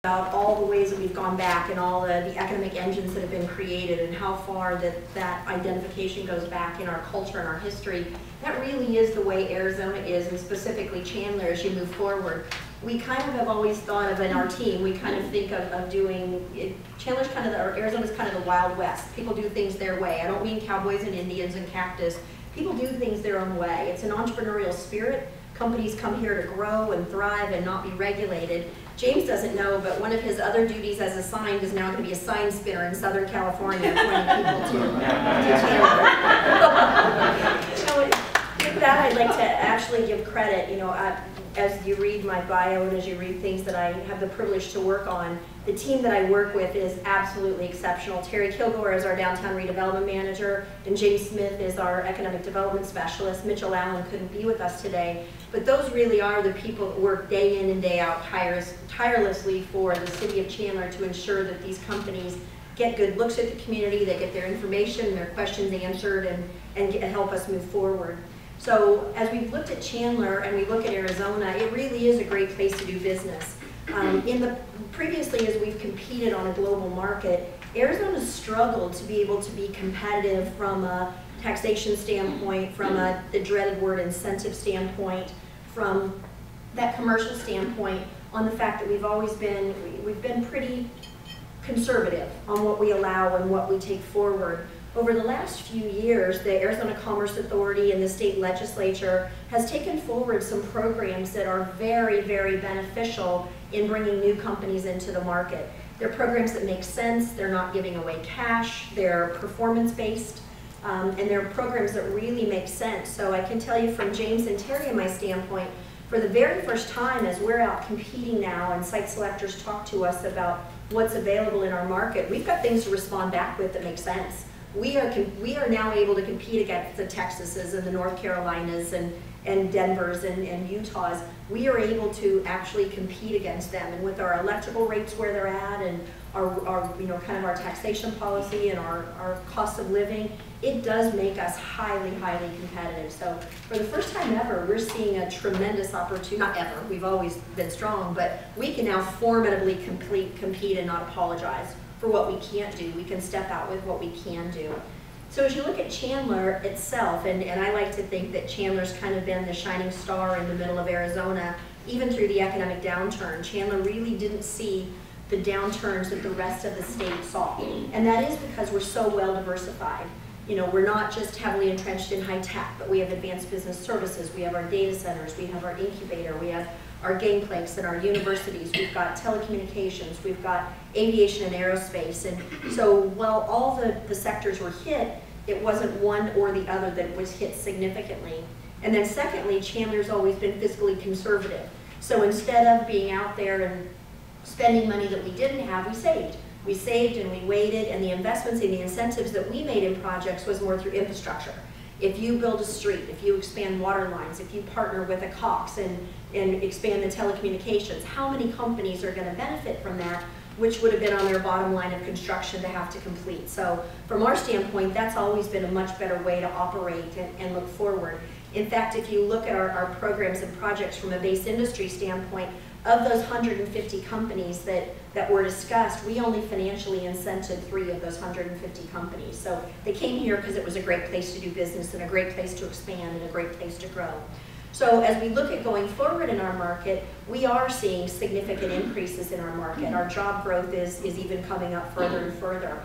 about all the ways that we've gone back and all the economic engines that have been created and how far that identification goes back in our culture and our history. That really is the way Arizona is, and specifically Chandler as you move forward. We kind of have always thought of in our team, we kind of think of doing, Chandler's kind of, or Arizona's kind of the Wild West. People do things their way. I don't mean cowboys and Indians and cactus. People do things their own way. It's an entrepreneurial spirit. Companies come here to grow and thrive and not be regulated. James doesn't know, but one of his other duties as a sign is now going to be a sign spinner in Southern California, pointing people to Chandler. So with that, I'd like to actually give credit, as you read my bio and as you read things that I have the privilege to work on, the team that I work with is absolutely exceptional. Terry Kilgore is our downtown redevelopment manager, and James Smith is our economic development specialist. Mitchell Allen couldn't be with us today, but those really are the people that work day in and day out tirelessly for the city of Chandler to ensure that these companies get good looks at the community, they get their information, their questions answered, and help us move forward. So as we've looked at Chandler and we look at Arizona, it really is a great place to do business. Previously, as we've competed on a global market, Arizona's struggled to be able to be competitive from a taxation standpoint, from the dreaded word incentive standpoint, from that commercial standpoint, on the fact that we've been pretty conservative on what we allow and what we take forward. Over the last few years, the Arizona Commerce Authority and the state legislature has taken forward some programs that are very, very beneficial in bringing new companies into the market. They're programs that make sense, they're not giving away cash, they're performance-based, and they're programs that really make sense. So I can tell you from James and Terry and my standpoint, for the very first time as we're out competing now and site selectors talk to us about what's available in our market, we've got things to respond back with that make sense. We are now able to compete against the Texases and the North Carolinas and Denvers and Utahs. We are able to actually compete against them, and with our electrical rates where they're at and our kind of our taxation policy and our cost of living, it does make us highly, highly competitive. So for the first time ever, we're seeing a tremendous opportunity, not ever, we've always been strong, but we can now formidably compete and not apologize for what we can't do. We can step out with what we can do. So as you look at Chandler itself, and I like to think that Chandler's kind of been the shining star in the middle of Arizona, even through the economic downturn. Chandler really didn't see the downturns that the rest of the state saw. And that is because we're so well diversified. We're not just heavily entrenched in high tech, but we have advanced business services, we have our data centers, we have our incubator, we have our gameplays and our universities, we've got telecommunications, we've got aviation and aerospace. And so while all the sectors were hit, it wasn't one or the other that was hit significantly. And then secondly, Chandler's always been fiscally conservative. So instead of being out there and spending money that we didn't have, we saved. We saved and we waited, and the investments and the incentives that we made in projects was more through infrastructure. If you build a street, if you expand water lines, if you partner with a Cox and expand the telecommunications, how many companies are going to benefit from that, which would have been on their bottom line of construction to have to complete. So from our standpoint, that's always been a much better way to operate and look forward. In fact, if you look at our programs and projects from a base industry standpoint, of those 150 companies that were discussed, we only financially incented 3 of those 150 companies. So they came here because it was a great place to do business and a great place to expand and a great place to grow. So as we look at going forward in our market, we are seeing significant increases in our market. Our job growth is even coming up further and further.